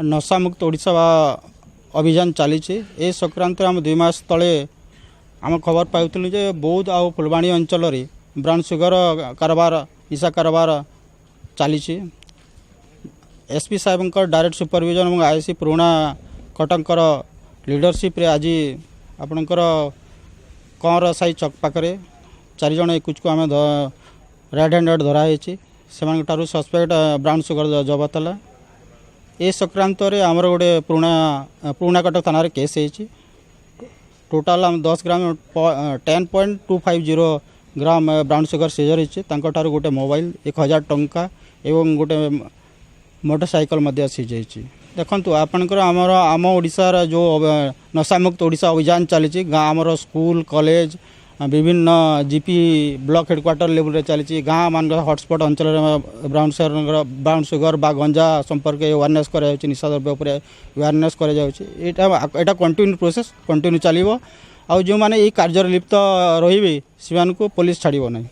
नशामुक्त ओडिशा अभियान चली ए संक्रांत आम 2 मास तले आम खबर पाइलु जे बौद्ध आ फुलवाणी अंचल ब्राउन सुगर कारबार निशा कारबार चली एसपी साहेब डायरेक्ट सुपरविजन और आईसी पुराणा कटकर लीडरशिप रे आज आपणकर कंवर साई चौक पाखे 4 जन एकुच को आम रेड हैंडेड धराई से सस्पेक्ट ब्राउन सुगर जबत है ए संक्रांत आमर गोटे पुराणा कटक थाना केस होती टोटाल 10 ग्राम 10.250 ग्राम ब्राउन सुगर सीजर होती गोटे मोबाइल 1000 टंका एवं गोटे मोटरसाइकल सीज देखु आपणकर आमर आम ओडिशार जो नशामुक्त ओडिशा अभियान चली गाँव आमर स्कूल कॉलेज विभिन्न जीपी ब्लॉक हेडक्वार्टर लेवल रे चली गाँव मान हॉटस्पॉट अंचल ब्राउन सुगर बा गंजा संपर्क अवेयरनेस कर निशा द्रव्य उपर अवेयरनेस कर कंटिन्यू प्रोसेस कंटिन्यू चलो आउ जो मैंने ये कार्य लिप्त रही से पुलिस छाड़ ना।